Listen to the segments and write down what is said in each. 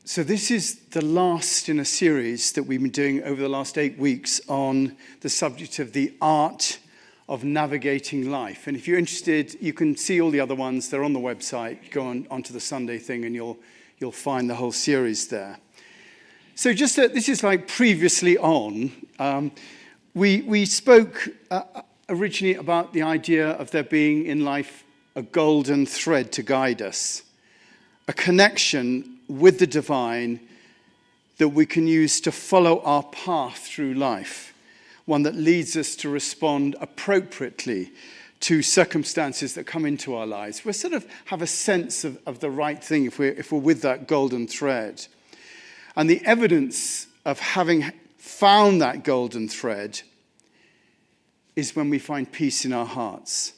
So this is the last in a series that we've been doing over the last 8 weeks on the subject of the art of navigating life. And if you're interested, you can see all the other ones. They're on the website. Go onto the Sunday thing and you'll find the whole series there. So this is like previously on. We spoke originally about the idea of there being in life a golden thread to guide us, a connection with the divine that we can use to follow our path through life, one that leads us to respond appropriately to circumstances that come into our lives. We sort of have a sense of the right thing if we're with that golden thread. And the evidence of having found that golden thread is when we find peace in our hearts.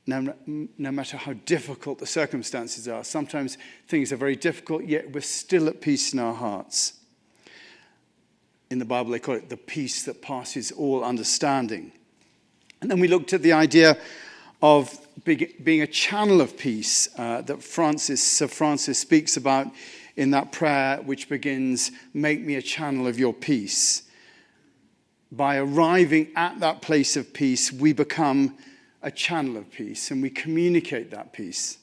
No matter how difficult the circumstances are, sometimes things are very difficult, yet we're still at peace in our hearts. In the Bible, they call it the peace that passes all understanding. And then we looked at the idea of being a channel of peace that Sir Francis speaks about in that prayer which begins, "Make me a channel of your peace." By arriving at that place of peace, we become a channel of peace, and we communicate that peace.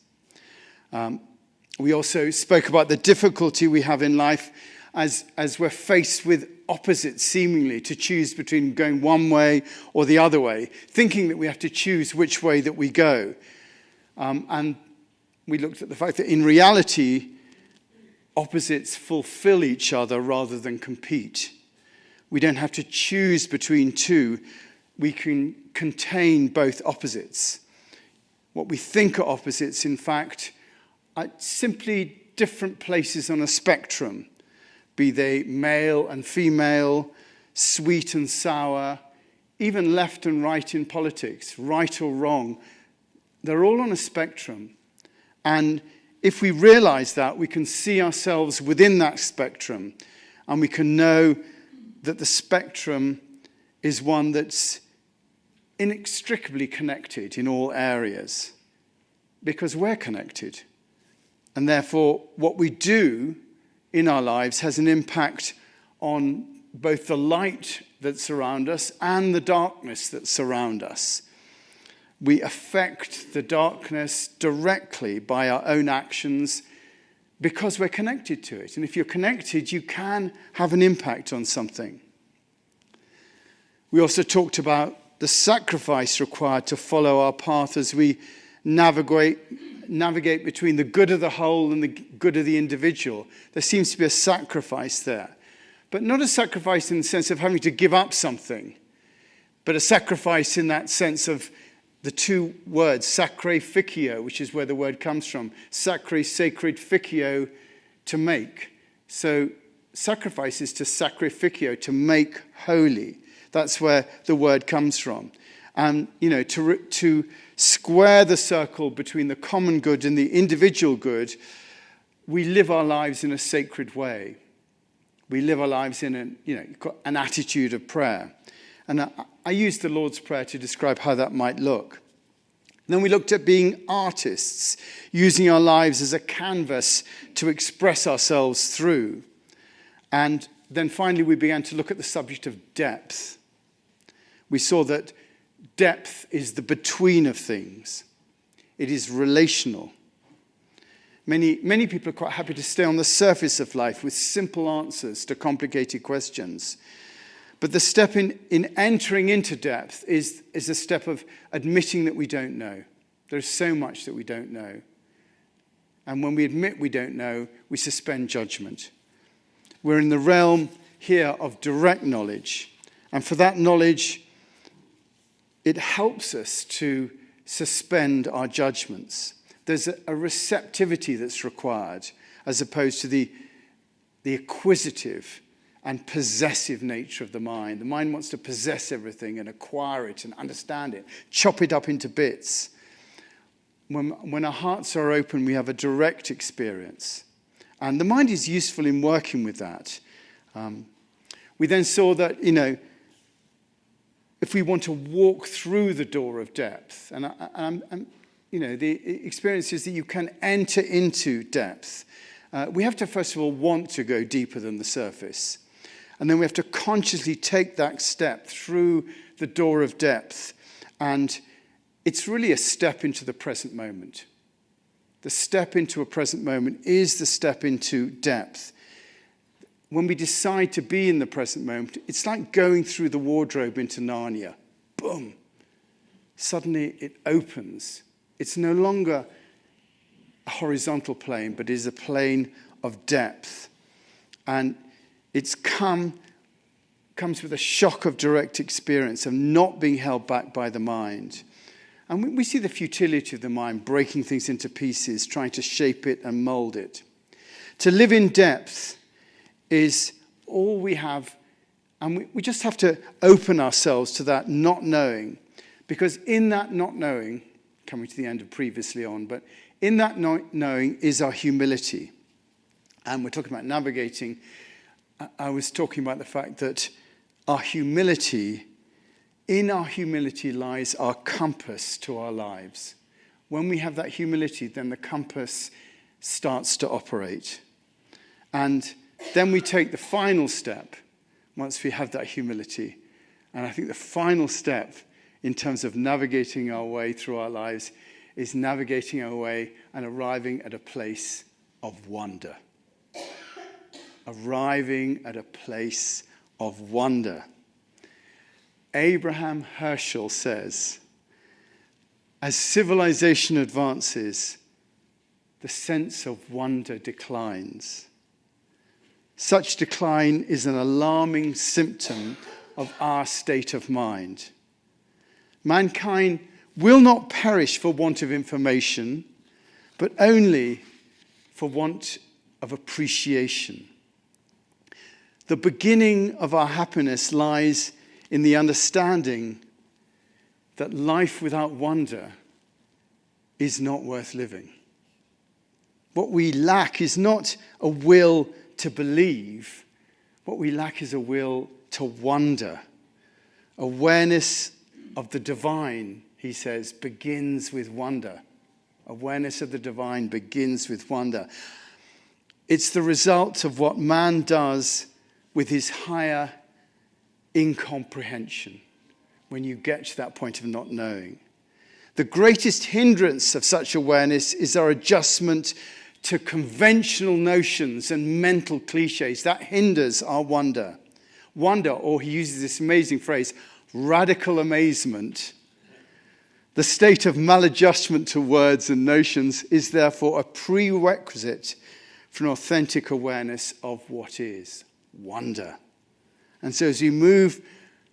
We also spoke about the difficulty we have in life as we're faced with opposites, seemingly, to choose between going one way or the other way, thinking that we have to choose which way that we go. And we looked at the fact that in reality, opposites fulfill each other rather than compete. We don't have to choose between two. We can contain both opposites. What we think are opposites, in fact, are simply different places on a spectrum, be they male and female, sweet and sour, even left and right in politics, right or wrong. They're all on a spectrum. And if we realize that, we can see ourselves within that spectrum, and we can know that the spectrum is one that's inextricably connected in all areas, because we're connected. And therefore, what we do in our lives has an impact on both the light that surrounds us and the darkness that surrounds us. We affect the darkness directly by our own actions because we're connected to it. And if you're connected, you can have an impact on something. We also talked about the sacrifice required to follow our path as we navigate between the good of the whole and the good of the individual. There seems to be a sacrifice there. But not a sacrifice in the sense of having to give up something, but a sacrifice in that sense of the two words, sacrificio, which is where the word comes from. Sacre, sacred, ficio, to make. So sacrifice is to sacrificio, to make holy. That's where the word comes from. And, to square the circle between the common good and the individual good, we live our lives in a sacred way. We live our lives in an attitude of prayer. And I used the Lord's Prayer to describe how that might look. And then we looked at being artists, using our lives as a canvas to express ourselves through. And then finally we began to look at the subject of depth. We saw that depth is the between of things. It is relational. Many people are quite happy to stay on the surface of life with simple answers to complicated questions. But the step in entering into depth is a step of admitting that we don't know. There's so much that we don't know. And when we admit we don't know, we suspend judgment. We're in the realm here of direct knowledge. And for that knowledge, it helps us to suspend our judgments. There's a receptivity that's required as opposed to the acquisitive and possessive nature of the mind. The mind wants to possess everything and acquire it and understand it, chop it up into bits. When our hearts are open, we have a direct experience. And the mind is useful in working with that. We then saw that, if we want to walk through the door of depth, and the experience is that you can enter into depth. We have to, first of all, want to go deeper than the surface. And then we have to consciously take that step through the door of depth. And it's really a step into the present moment. The step into a present moment is the step into depth. When we decide to be in the present moment, it's like going through the wardrobe into Narnia. Boom. Suddenly it opens. It's no longer a horizontal plane, but is a plane of depth. And it's comes with a shock of direct experience of not being held back by the mind. And we see the futility of the mind breaking things into pieces, trying to shape it and mold it. To live in depth is all we have, and we just have to open ourselves to that not knowing, because in that not knowing, coming to the end of previously on, but in that not knowing is our humility. And we're talking about navigating. I was talking about the fact that in our humility lies our compass to our lives. When we have that humility, then the compass starts to operate. And then we take the final step once we have that humility. And I think the final step in terms of navigating our way through our lives is navigating our way and arriving at a place of wonder. Arriving at a place of wonder. Abraham Herschel says, as civilization advances, the sense of wonder declines. Such decline is an alarming symptom of our state of mind. Mankind will not perish for want of information, but only for want of appreciation. The beginning of our happiness lies in the understanding that life without wonder is not worth living. What we lack is not a will to believe. What we lack is a will to wonder. Awareness of the divine, he says, begins with wonder. Awareness of the divine begins with wonder. It's the result of what man does with his higher incomprehension when you get to that point of not knowing. The greatest hindrance of such awareness is our adjustment to conventional notions and mental cliches. That hinders our wonder. Wonder, or he uses this amazing phrase, radical amazement. The state of maladjustment to words and notions is therefore a prerequisite for an authentic awareness of what is wonder. And so as we move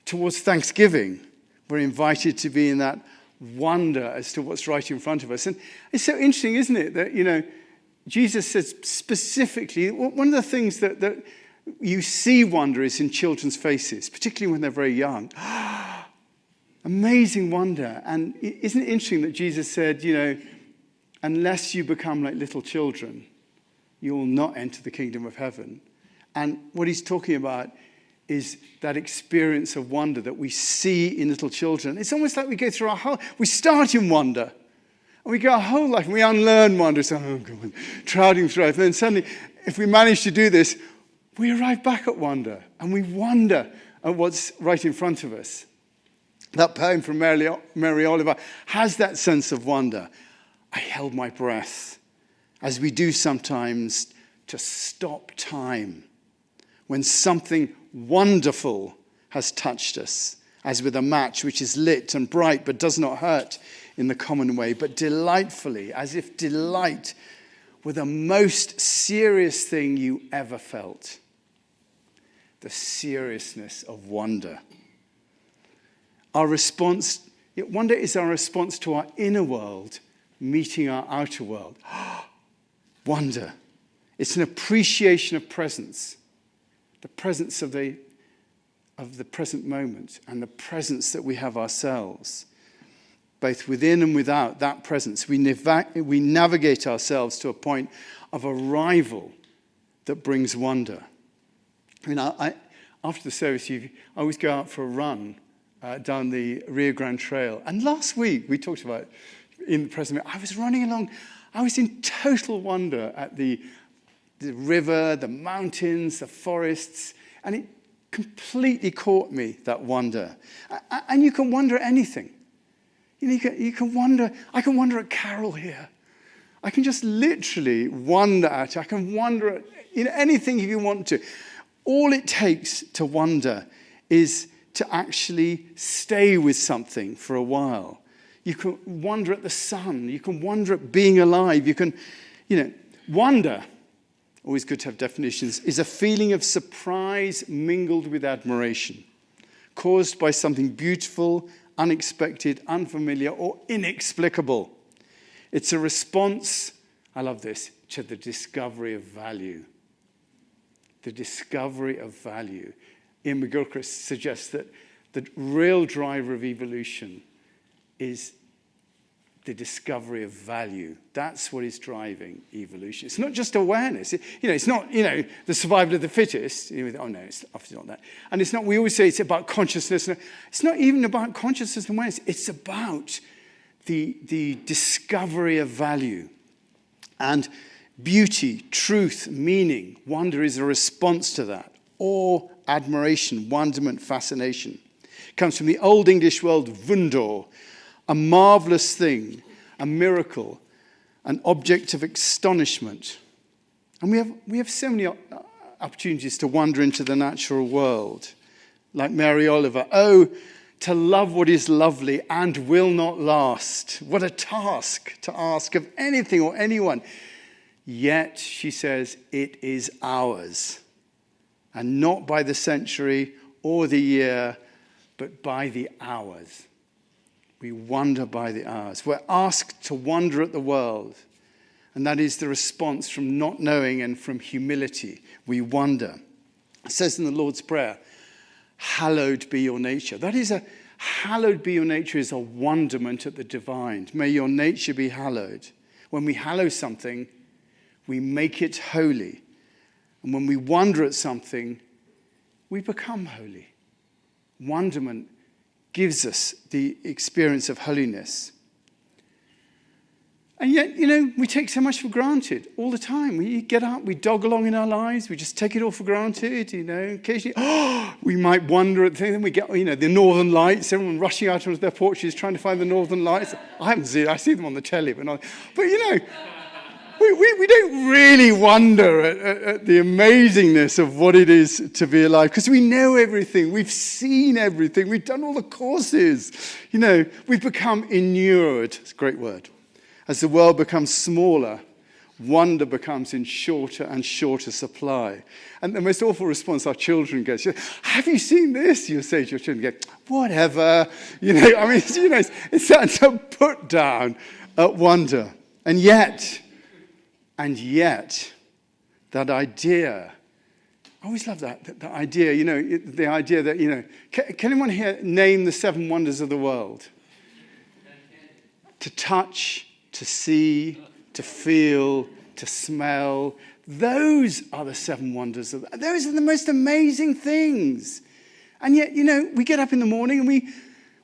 towards Thanksgiving, we're invited to be in that wonder as to what's right in front of us. And it's so interesting, isn't it, that, Jesus says specifically, one of the things that you see wonder is in children's faces, particularly when they're very young. Amazing wonder. And isn't it interesting that Jesus said, unless you become like little children, you will not enter the kingdom of heaven. And what he's talking about is that experience of wonder that we see in little children. It's almost like we go through we start in wonder, and we go our whole life, and we unlearn wonder, so, oh God, trudging through it. And then suddenly, if we manage to do this, we arrive back at wonder, and we wonder at what's right in front of us. That poem from Mary Oliver has that sense of wonder. I held my breath, as we do sometimes, to stop time when something wonderful has touched us, as with a match which is lit and bright but does not hurt in the common way, but delightfully, as if delight were the most serious thing you ever felt. The seriousness of wonder. Our response, wonder is our response to our inner world meeting our outer world. Wonder. It's an appreciation of presence. The presence of the present moment and the presence that we have ourselves, both within and without that presence. We navigate ourselves to a point of arrival that brings wonder. After the service, I always go out for a run down the Rio Grande Trail. And last week, we talked about in the present moment, I was running along. I was in total wonder at the the river, the mountains, the forests, and it completely caught me, that wonder. And you can wonder at anything. You can wonder, I can wonder at Carol here. I can just literally wonder at her. I can wonder at anything if you want to. All it takes to wonder is to actually stay with something for a while. You can wonder at the sun. You can wonder at being alive. You can, wonder, always good to have definitions, is a feeling of surprise mingled with admiration, caused by something beautiful, unexpected, unfamiliar, or inexplicable. It's a response, I love this, to the discovery of value. The discovery of value. Ian McGilchrist suggests that the real driver of evolution is the discovery of value. That's what is driving evolution. It's not just awareness. It's not, the survival of the fittest. Oh no, it's obviously not that. And it's not, we always say it's about consciousness. It's not even about consciousness and awareness. It's about the discovery of value. And beauty, truth, meaning, wonder is a response to that. Awe, admiration, wonderment, fascination. It comes from the Old English word wunder, a marvelous thing, a miracle, an object of astonishment. And we have so many opportunities to wander into the natural world. Like Mary Oliver, to love what is lovely and will not last. What a task to ask of anything or anyone. Yet, she says, it is ours. And not by the century or the year, but by the hours. We wonder by the hours. We're asked to wonder at the world. And that is the response from not knowing and from humility. We wonder. It says in the Lord's Prayer, hallowed be your nature. Hallowed be your nature is a wonderment at the divine. May your nature be hallowed. When we hallow something, we make it holy. And when we wonder at something, we become holy. Wonderment gives us the experience of holiness. And yet, we take so much for granted all the time. We get up, we dog along in our lives, we just take it all for granted, Occasionally, we might wonder at things, then we get, the northern lights, everyone rushing out onto their porches trying to find the northern lights. I haven't seen it, I see them on the telly, but we don't really wonder at the amazingness of what it is to be alive, because we know everything, we've seen everything, we've done all the courses. We've become inured, it's a great word. As the world becomes smaller, wonder becomes in shorter and shorter supply. And the most awful response our children get, have you seen this? You say to your children, whatever. It's such a put down at wonder. And yet, that idea, I always love that idea, the idea that, can anyone here name the 7 wonders of the world? To touch, to see, to feel, to smell. Those are the 7 wonders. Those are the most amazing things. And yet, we get up in the morning and we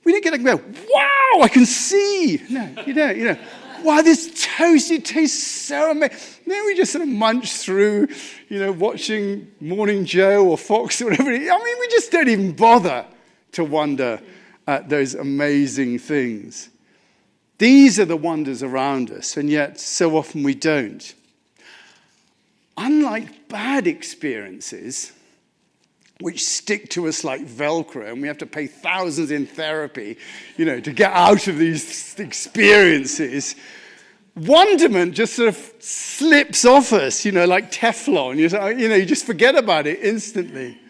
don't get up and go, wow, I can see. No, you don't, wow, this toast, it tastes so amazing. Then we just sort of munch through, watching Morning Joe or Fox or whatever. We just don't even bother to wonder at those amazing things. These are the wonders around us, and yet so often we don't. Unlike bad experiences, which stick to us like Velcro, and we have to pay thousands in therapy, to get out of these experiences, wonderment just sort of slips off us, like Teflon. You just forget about it instantly.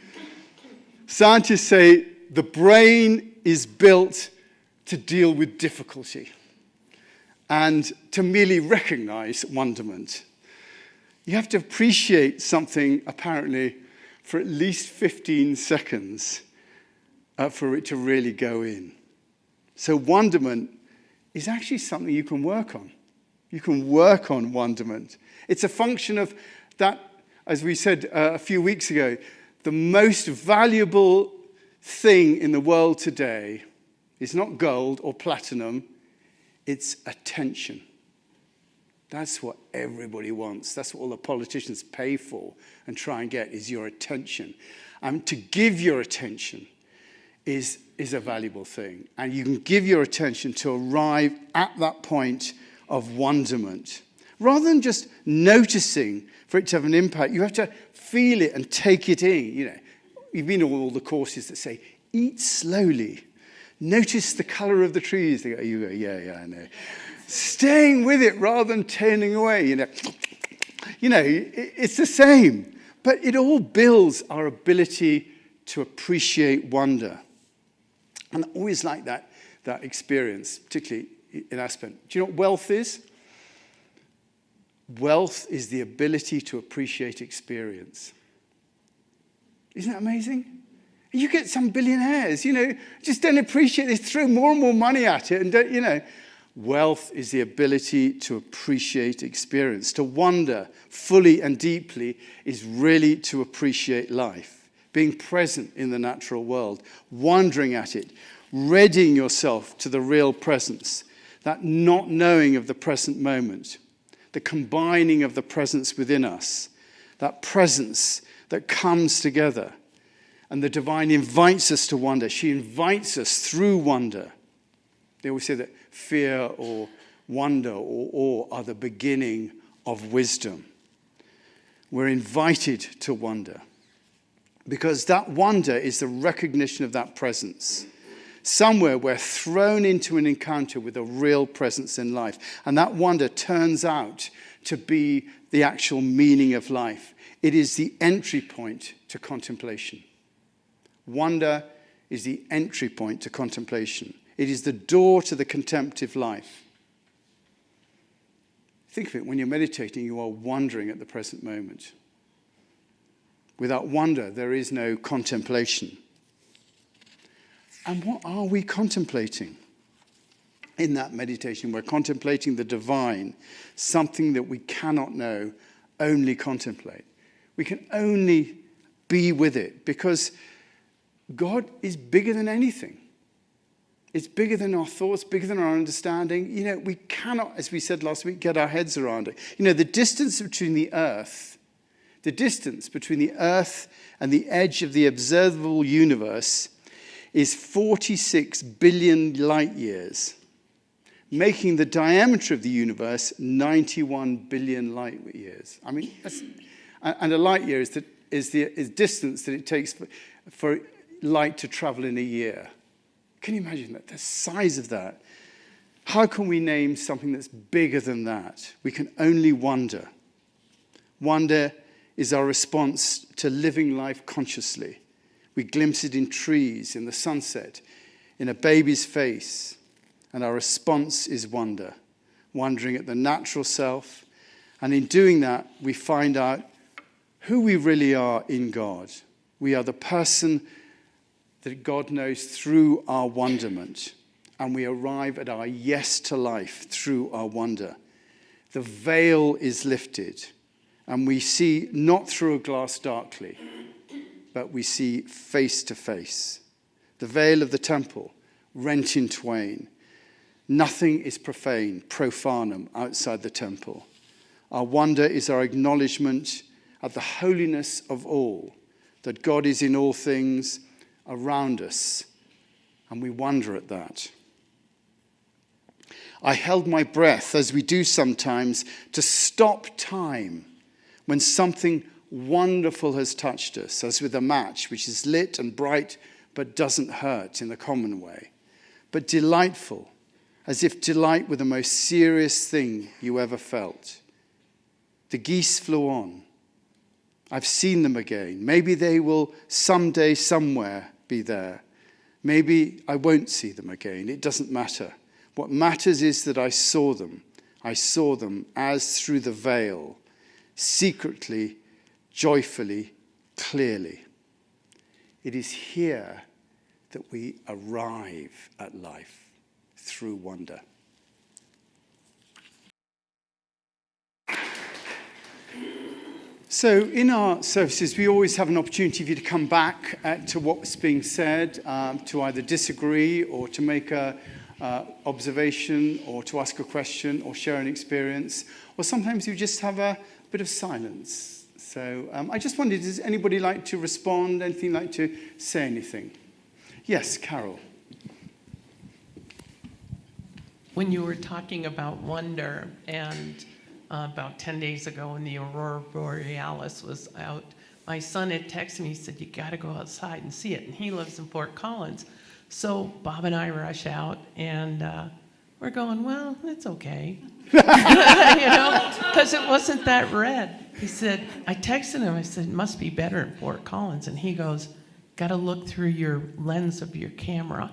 Scientists say the brain is built to deal with difficulty and to merely recognize wonderment. You have to appreciate something, apparently, for at least 15 seconds for it to really go in. So wonderment is actually something you can work on. You can work on wonderment. It's a function of that, as we said a few weeks ago, the most valuable thing in the world today is not gold or platinum, it's attention. That's what everybody wants. That's what all the politicians pay for and try and get, is your attention. And to give your attention is a valuable thing. And you can give your attention to arrive at that point of wonderment. Rather than just noticing for it to have an impact, you have to feel it and take it in. You know, you've been on all the courses that say, eat slowly. Notice the colour of the trees. You go, yeah, I know. Staying with it rather than turning away. You know, it's the same. But it all builds our ability to appreciate wonder. And I always like that experience, particularly in Aspen. Do you know what wealth is? Wealth is the ability to appreciate experience. Isn't that amazing? You get some billionaires, just don't appreciate it. They throw more and more money at it and don't. Wealth is the ability to appreciate experience. To wonder fully and deeply is really to appreciate life. Being present in the natural world, wondering at it, readying yourself to the real presence, that not knowing of the present moment, the combining of the presence within us, that presence that comes together. And the divine invites us to wonder. She invites us through wonder. They always say that fear or wonder or awe are the beginning of wisdom. We're invited to wonder because that wonder is the recognition of that presence. Somewhere we're thrown into an encounter with a real presence in life. And that wonder turns out to be the actual meaning of life. It is the entry point to contemplation. Wonder is the entry point to contemplation. It is the door to the contemplative life. Think of it, when you're meditating, you are wondering at the present moment. Without wonder, there is no contemplation. And what are we contemplating? In that meditation, we're contemplating the divine, something that we cannot know, only contemplate. We can only be with it because God is bigger than anything. It's bigger than our thoughts, bigger than our understanding. We cannot, as we said last week, get our heads around it. The distance between the earth and the edge of the observable universe is 46 billion light years, making the diameter of the universe 91 billion light years. I mean, and a light year is distance that it takes for light to travel in a year. Can you imagine that? The size of that. How can we name something that's bigger than that? We can only wonder. Wonder is our response to living life consciously. We glimpse it in trees, in the sunset, in a baby's face. And our response is wonder. Wondering at the natural self. And in doing that, we find out who we really are in God. We are the person that God knows through our wonderment. And we arrive at our yes to life through our wonder. The veil is lifted. And we see not through a glass darkly, but we see face to face. The veil of the temple, rent in twain. Nothing is profanum outside the temple. Our wonder is our acknowledgement at the holiness of all, that God is in all things around us, and we wonder at that. I held my breath, as we do sometimes, to stop time when something wonderful has touched us, as with a match which is lit and bright but doesn't hurt in the common way, but delightful, as if delight were the most serious thing you ever felt. The geese flew on. I've seen them again. Maybe they will someday, somewhere be there. Maybe I won't see them again. It doesn't matter. What matters is that I saw them. I saw them as through the veil, secretly, joyfully, clearly. It is here that we arrive at life, through wonder. So in our services, we always have an opportunity for you to come back to what's being said, to either disagree or to make a observation or to ask a question or share an experience, or sometimes you just have a bit of silence. So I just wondered, does anybody like to respond? Anything like to say anything? Yes, Carol. When you were talking about wonder, and about 10 days ago when the aurora borealis was out, my son had texted me, he said, you got to go outside and see it. And he lives in Fort Collins. So Bob and I rush out, and we're going, well, it's okay. Because it wasn't that red. He said, I texted him, I said, it must be better in Fort Collins. And he goes, got to look through your lens of your camera.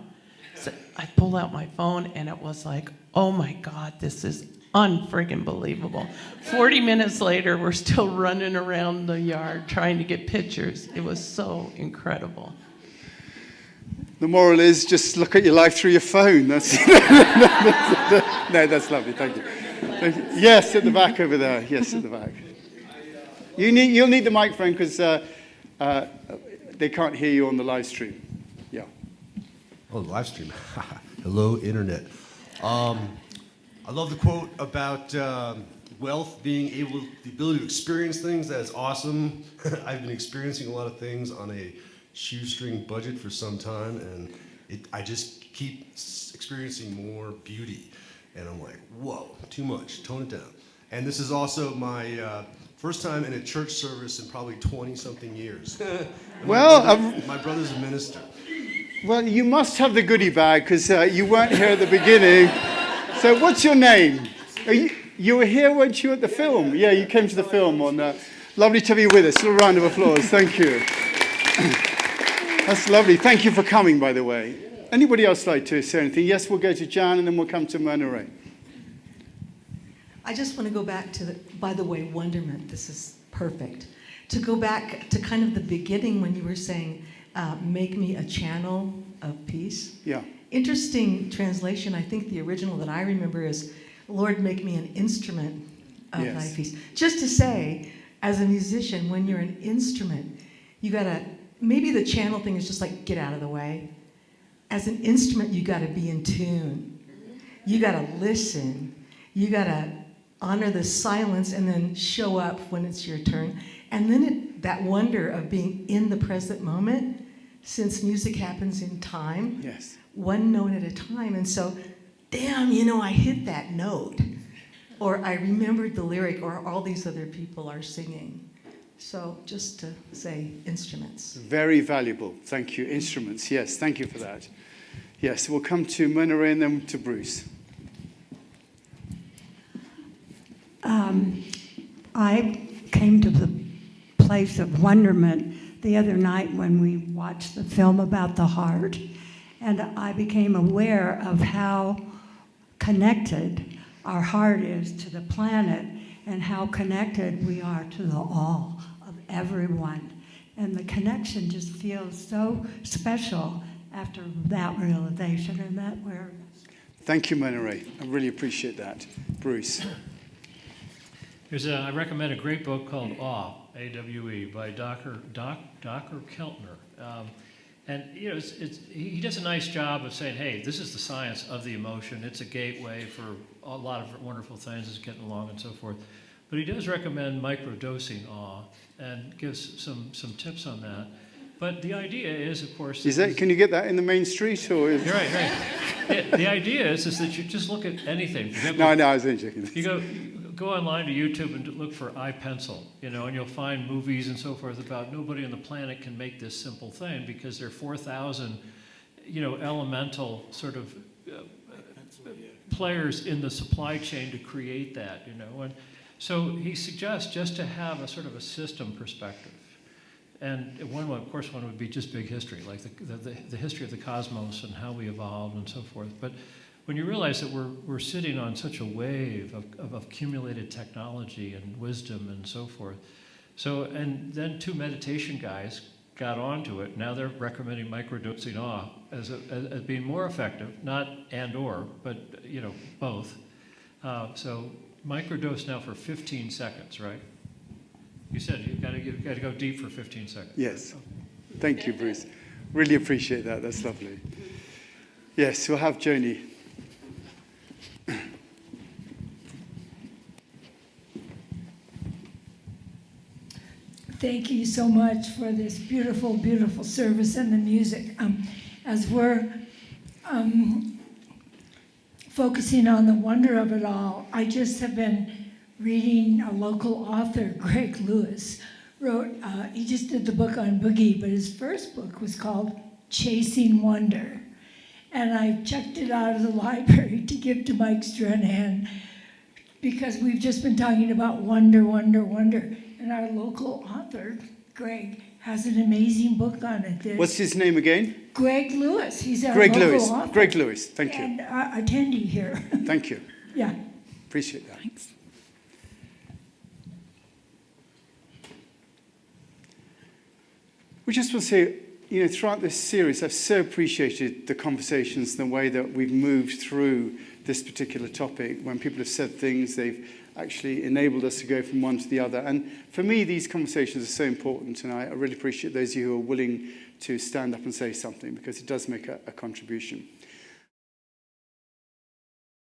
So I pulled out my phone, and it was like, oh my God, this is unfriggin' believable. 40 minutes later, we're still running around the yard trying to get pictures. It was so incredible. The moral is just look at your life through your phone. That's no, that's lovely. Thank you. Thank you. Yes, at the back over there. Yes, at the back. You'll need the microphone because they can't hear you on the live stream. Yeah. Oh, the live stream. Hello, Internet. I love the quote about wealth being the ability to experience things. That's awesome. I've been experiencing a lot of things on a shoestring budget for some time, and I just keep experiencing more beauty. And I'm like, whoa, too much, tone it down. And this is also my first time in a church service in probably 20-something years. My brother's a minister. Well, you must have the goodie bag because you weren't here at the beginning. So what's your name? You were here, weren't you, at the film? Yeah, you came to the film. Lovely to have you with us. A little round of applause. Thank you. That's lovely. Thank you for coming, by the way. Anybody else like to say anything? Yes, we'll go to Jan, and then we'll come to Mona Ray. I just want to go back to by the way, wonderment. This is perfect. To go back to kind of the beginning when you were saying, make me a channel of peace. Yeah. Interesting translation. I think the original that I remember is, Lord, make me an instrument of thy peace. Just to say, as a musician, when you're an instrument, you gotta, maybe the channel thing is just like, get out of the way. As an instrument, you gotta be in tune. You gotta listen. You gotta honor the silence and then show up when it's your turn. And then that wonder of being in the present moment, since music happens in time, one note at a time. And so, damn, I hit that note. Or I remembered the lyric, or all these other people are singing. So just to say, instruments. Very valuable. Thank you. Instruments. Yes, thank you for that. Yes, we'll come to Mona Ray and then to Bruce. I came to the place of wonderment the other night when we watched the film about the heart, and I became aware of how connected our heart is to the planet and how connected we are to the all of everyone. And the connection just feels so special after that realization and that awareness. Thank you, Mona Ray. I really appreciate that. Bruce. I recommend a great book called Awe, A-W-E, by Dr. Keltner. And he does a nice job of saying, hey, this is the science of the emotion. It's a gateway for a lot of wonderful things. It's getting along and so forth. But he does recommend microdosing awe and gives some tips on that. But the idea is, of course... Can you get that in the main street? Or is... Right. The idea is that you just look at anything. No, I was only joking. You go online to YouTube and look for iPencil, and you'll find movies and so forth about nobody on the planet can make this simple thing because there are 4,000, elemental sort of players in the supply chain to create that, And so he suggests just to have a sort of a system perspective. And one would be just big history, like the history of the cosmos and how we evolved and so forth. But when you realize that we're sitting on such a wave of accumulated technology and wisdom and so forth. And then two meditation guys got onto it. Now they're recommending microdosing awe as being more effective, not and or, but both. So microdose now for 15 seconds, right? You said you've got to go deep for 15 seconds. Yes. Thank you, Bruce. Really appreciate that. That's lovely. Yes, we'll have Joni. Thank you so much for this beautiful, beautiful service and the music. As we're focusing on the wonder of it all, I just have been reading a local author, Greg Lewis, wrote, he just did the book on Boogie, but his first book was called Chasing Wonder. And I checked it out of the library to give to Mike Stranahan because we've just been talking about wonder, wonder, wonder. And our local author, Greg, has an amazing book on it. What's his name again? Greg Lewis. He's our Greg local Lewis. author. Greg Lewis. Thank you. And attendee here. Thank you. Yeah. Appreciate that. Thanks. We just want to say, you know, throughout this series, I've so appreciated the conversations and the way that we've moved through this particular topic. When people have said things, they've actually enabled us to go from one to the other. And for me, these conversations are so important, and I really appreciate those of you who are willing to stand up and say something, because it does make a contribution.